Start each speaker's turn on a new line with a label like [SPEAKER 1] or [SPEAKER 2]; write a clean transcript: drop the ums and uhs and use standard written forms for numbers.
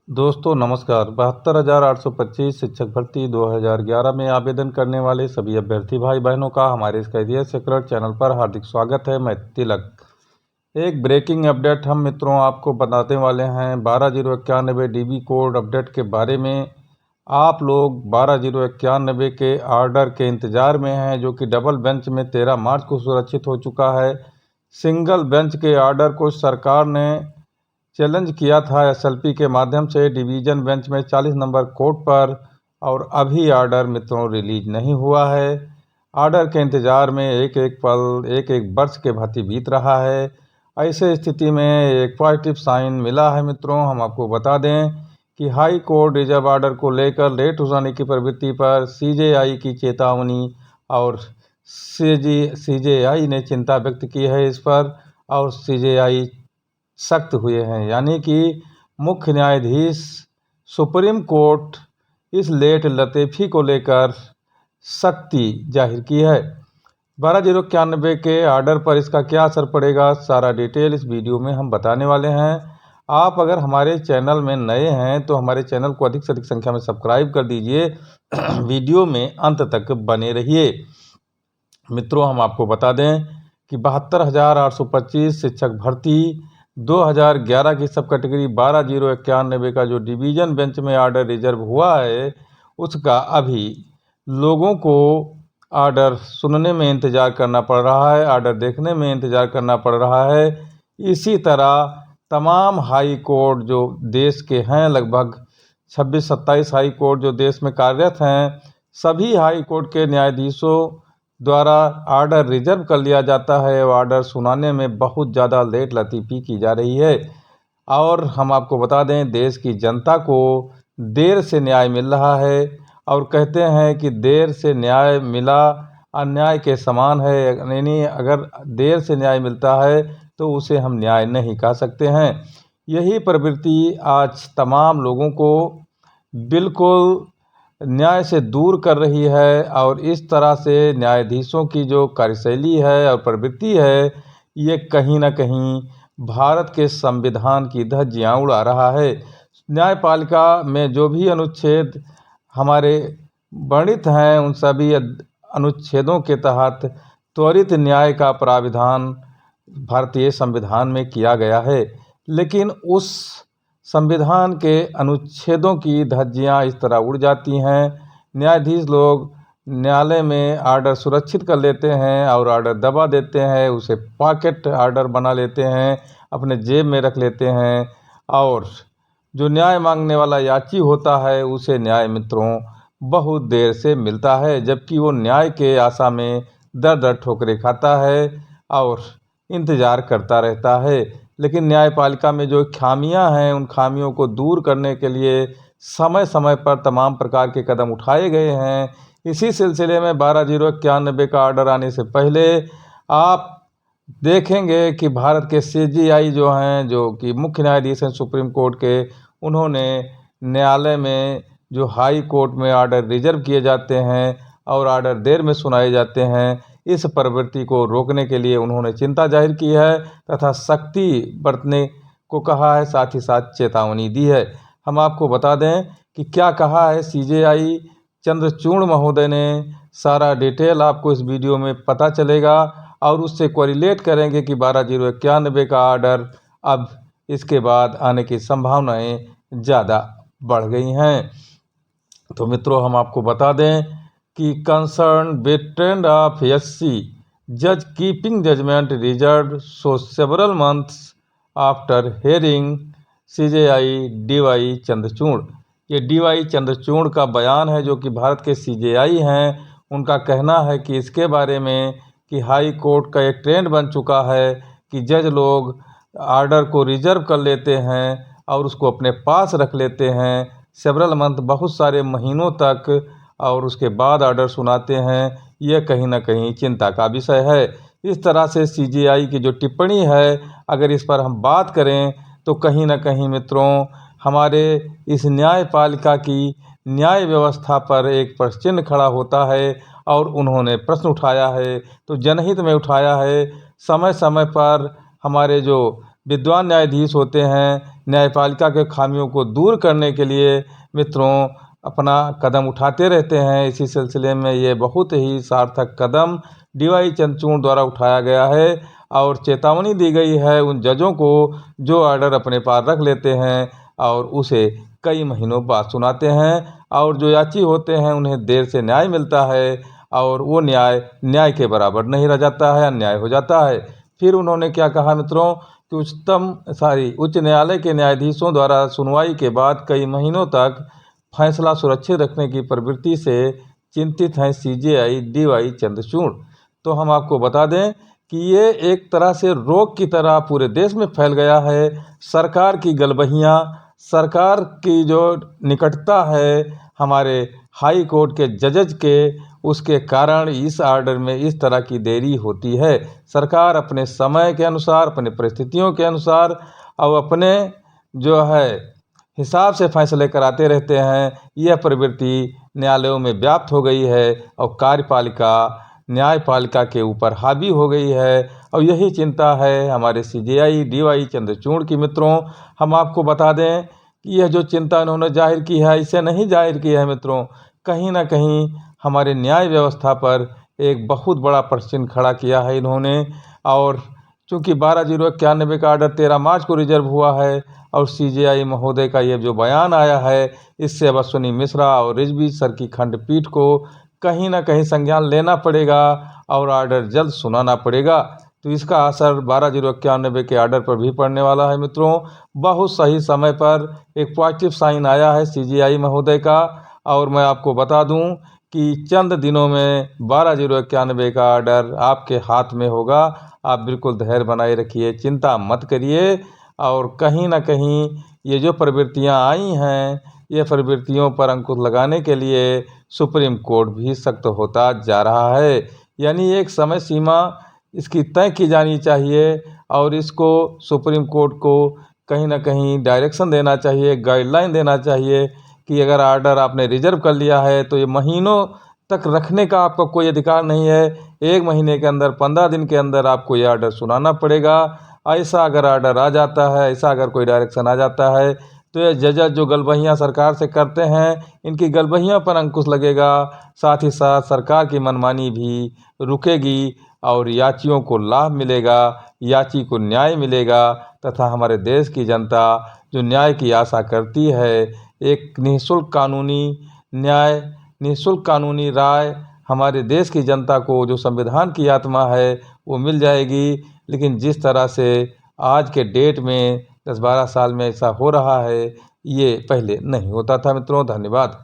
[SPEAKER 1] दोस्तों नमस्कार। 72,825 शिक्षक भर्ती 2011 में आवेदन करने वाले सभी अभ्यर्थी भाई बहनों का हमारे इस करियर सीक्रेट चैनल पर हार्दिक स्वागत है। मैं तिलक। एक ब्रेकिंग अपडेट हम मित्रों आपको बताने वाले हैं 12091 डीबी कोड अपडेट के बारे में। आप लोग 12091 के ऑर्डर के इंतज़ार में हैं, जो कि डबल बेंच में 13 मार्च को सुरक्षित हो चुका है। सिंगल बेंच के ऑर्डर को सरकार ने चैलेंज किया था एसएलपी के माध्यम से डिवीज़न बेंच में 40 नंबर कोड पर, और अभी ऑर्डर मित्रों रिलीज नहीं हुआ है। ऑर्डर के इंतज़ार में एक एक पल एक एक वर्ष के भांति बीत रहा है। ऐसे स्थिति में एक पॉजिटिव साइन मिला है मित्रों। हम आपको बता दें कि हाई कोर्ट रिजर्व ऑर्डर को लेकर लेट हो जाने की प्रवृत्ति पर सीजेआई की चेतावनी, और सीजेआई ने चिंता व्यक्त की है इस पर, और सीजेआई सख्त हुए हैं। यानी कि मुख्य न्यायाधीश सुप्रीम कोर्ट इस लेट लतीफ़ी को लेकर सख्ती जाहिर की है। 12091 के ऑर्डर पर इसका क्या असर पड़ेगा, सारा डिटेल इस वीडियो में हम बताने वाले हैं। आप अगर हमारे चैनल में नए हैं तो हमारे चैनल को अधिक से अधिक संख्या में सब्सक्राइब कर दीजिए। वीडियो में अंत तक बने रहिए। मित्रों हम आपको बता दें कि 72,825 शिक्षक भर्ती 2011 की सब कैटेगरी 12091 का जो डिवीज़न बेंच में ऑर्डर रिजर्व हुआ है, उसका अभी लोगों को ऑर्डर सुनने में इंतज़ार करना पड़ रहा है, ऑर्डर देखने में इंतज़ार करना पड़ रहा है। इसी तरह तमाम हाई कोर्ट जो देश के हैं, लगभग 26-27 हाई कोर्ट जो देश में कार्यरत हैं, सभी हाई कोर्ट के न्यायाधीशों द्वारा ऑर्डर रिजर्व कर लिया जाता है। ऑर्डर सुनाने में बहुत ज़्यादा लेट लतीफ़ी की जा रही है। और हम आपको बता दें, देश की जनता को देर से न्याय मिल रहा है, और कहते हैं कि देर से न्याय मिला अन्याय के समान है। यानी अगर देर से न्याय मिलता है तो उसे हम न्याय नहीं कह सकते हैं। यही प्रवृत्ति आज तमाम लोगों को बिल्कुल न्याय से दूर कर रही है, और इस तरह से न्यायाधीशों की जो कार्यशैली है और प्रवृत्ति है, ये कहीं ना कहीं भारत के संविधान की धज्जियां उड़ा रहा है। न्यायपालिका में जो भी अनुच्छेद हमारे वर्णित हैं, उन सभी अनुच्छेदों के तहत त्वरित न्याय का प्राविधान भारतीय संविधान में किया गया है। लेकिन उस संविधान के अनुच्छेदों की धज्जियां इस तरह उड़ जाती हैं। न्यायाधीश लोग न्यायालय में ऑर्डर सुरक्षित कर लेते हैं और ऑर्डर दबा देते हैं, उसे पॉकेट ऑर्डर बना लेते हैं, अपने जेब में रख लेते हैं, और जो न्याय मांगने वाला याची होता है उसे न्याय मित्रों बहुत देर से मिलता है, जबकि वो न्याय के आशा में दर दर ठोकरें खाता है और इंतज़ार करता रहता है। लेकिन न्यायपालिका में जो खामियां हैं, उन खामियों को दूर करने के लिए समय समय पर तमाम प्रकार के कदम उठाए गए हैं। इसी सिलसिले में 12091 का ऑर्डर आने से पहले आप देखेंगे कि भारत के सीजेआई जो हैं, जो कि मुख्य न्यायाधीश हैं सुप्रीम कोर्ट के, उन्होंने न्यायालय में जो हाई कोर्ट में ऑर्डर रिजर्व किए जाते हैं और ऑर्डर देर में सुनाए जाते हैं, इस प्रवृत्ति को रोकने के लिए उन्होंने चिंता जाहिर की है तथा सख्ती बरतने को कहा है, साथ ही साथ चेतावनी दी है। हम आपको बता दें कि क्या कहा है सीजेआई चंद्रचूड़ महोदय ने। सारा डिटेल आपको इस वीडियो में पता चलेगा, और उससे कोरिलेट करेंगे कि 12091 का ऑर्डर अब इसके बाद आने की संभावनाएं ज़्यादा बढ़ गई हैं। तो मित्रों हम आपको बता दें कि concern with trend of SC जज keeping judgment reserve so several months after hearing CJI DY Chandrachud. ये डीवाई चंद्रचूड़ का बयान है, जो कि भारत के सीजेआई हैं। उनका कहना है कि इसके बारे में कि हाई कोर्ट का एक ट्रेंड बन चुका है कि जज लोग ऑर्डर को रिजर्व कर लेते हैं और उसको अपने पास रख लेते हैं सेवरल मंथ, बहुत सारे महीनों तक, और उसके बाद ऑर्डर सुनाते हैं। यह कहीं ना कहीं चिंता का विषय है। इस तरह से सीजेआई की जो टिप्पणी है, अगर इस पर हम बात करें तो कहीं ना कहीं मित्रों हमारे इस न्यायपालिका की न्याय व्यवस्था पर एक प्रश्न चिन्ह खड़ा होता है। और उन्होंने प्रश्न उठाया है तो जनहित में उठाया है। समय समय पर हमारे जो विद्वान न्यायाधीश होते हैं, न्यायपालिका के खामियों को दूर करने के लिए मित्रों अपना कदम उठाते रहते हैं। इसी सिलसिले में ये बहुत ही सार्थक कदम डीवाई चंद्रचूड़ द्वारा उठाया गया है और चेतावनी दी गई है उन जजों को जो ऑर्डर अपने पास रख लेते हैं और उसे कई महीनों बाद सुनाते हैं, और जो याची होते हैं उन्हें देर से न्याय मिलता है और वो न्याय के बराबर नहीं रह जाता है, अन्याय हो जाता है। फिर उन्होंने क्या कहा मित्रों कि उच्च न्यायालय के न्यायाधीशों द्वारा सुनवाई के बाद कई महीनों तक फैसला सुरक्षित रखने की प्रवृत्ति से चिंतित हैं सीजेआई डीवाई चंद्रचूड़। तो हम आपको बता दें कि ये एक तरह से रोग की तरह पूरे देश में फैल गया है। सरकार की गलबहियाँ, सरकार की जो निकटता है हमारे हाई कोर्ट के जजेज के, उसके कारण इस आर्डर में इस तरह की देरी होती है। सरकार अपने समय के अनुसार, अपने परिस्थितियों के अनुसार और अपने जो है हिसाब से फैसले कराते रहते हैं। यह प्रवृत्ति न्यायालयों में व्याप्त हो गई है और कार्यपालिका न्यायपालिका के ऊपर हावी हो गई है, और यही चिंता है हमारे सीजेआई डीवाई चंद्रचूड़ की। मित्रों हम आपको बता दें कि यह जो चिंता इन्होंने जाहिर की है, इसे नहीं जाहिर की है मित्रों, कहीं ना कहीं हमारे न्याय व्यवस्था पर एक बहुत बड़ा प्रश्न खड़ा किया है इन्होंने। और चूँकि 12/091 का आर्डर 13 मार्च को रिजर्व हुआ है और सीजेआई महोदय का ये जो बयान आया है, इससे अब अश्विनी मिश्रा और रिजवी सर की खंडपीठ को कहीं ना कहीं संज्ञान लेना पड़ेगा और आर्डर जल्द सुनाना पड़ेगा। तो इसका असर 12/091 के आर्डर पर भी पड़ने वाला है मित्रों। बहुत सही समय पर एक पॉजिटिव साइन आया है सीजेआई महोदय का, और मैं आपको बता दूं कि चंद दिनों में 12/091 का आर्डर आपके हाथ में होगा। आप बिल्कुल धैर्य बनाए रखिए, चिंता मत करिए। और कहीं ना कहीं ये जो प्रवृत्तियां आई हैं, ये प्रवृत्तियों पर अंकुश लगाने के लिए सुप्रीम कोर्ट भी सख्त होता जा रहा है। यानी एक समय सीमा इसकी तय की जानी चाहिए और इसको सुप्रीम कोर्ट को कहीं ना कहीं डायरेक्शन देना चाहिए, गाइडलाइन देना चाहिए कि अगर आर्डर आपने रिजर्व कर लिया है तो ये महीनों तक रखने का आपका कोई अधिकार नहीं है। 1 महीने के अंदर, 15 दिन के अंदर आपको ये आर्डर सुनाना पड़ेगा। ऐसा अगर आर्डर आ जाता है, ऐसा अगर कोई डायरेक्शन आ जाता है, तो ये जजेस जो गलबहियाँ सरकार से करते हैं, इनकी गलबहियाँ पर अंकुश लगेगा। साथ ही साथ सरकार की मनमानी भी रुकेगी और याचियों को लाभ मिलेगा, याची को न्याय मिलेगा, तथा हमारे देश की जनता जो न्याय की आशा करती है, एक निःशुल्क कानूनी न्याय, निःशुल्क कानूनी राय हमारे देश की जनता को जो संविधान की आत्मा है वो मिल जाएगी। लेकिन जिस तरह से आज के डेट में 10-12 साल में ऐसा हो रहा है, ये पहले नहीं होता था मित्रों। धन्यवाद।